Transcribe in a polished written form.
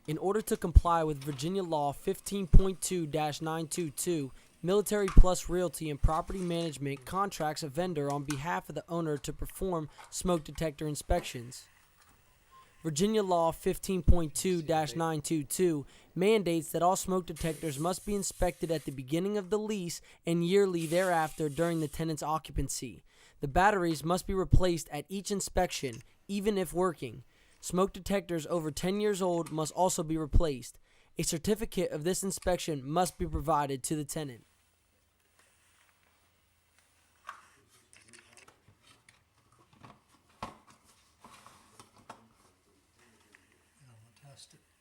In order to comply with Virginia Law 15.2-922, Military Plus Realty and Property Management contracts a vendor on behalf of the owner to perform smoke detector inspections. Virginia Law 15.2-922 mandates that all smoke detectors must be inspected at the beginning of the lease and yearly thereafter during the tenant's occupancy. The batteries must be replaced at each inspection, even if working. Smoke detectors over 10 years old must also be replaced. A certificate of this inspection must be provided to the tenant. I'm gonna test it.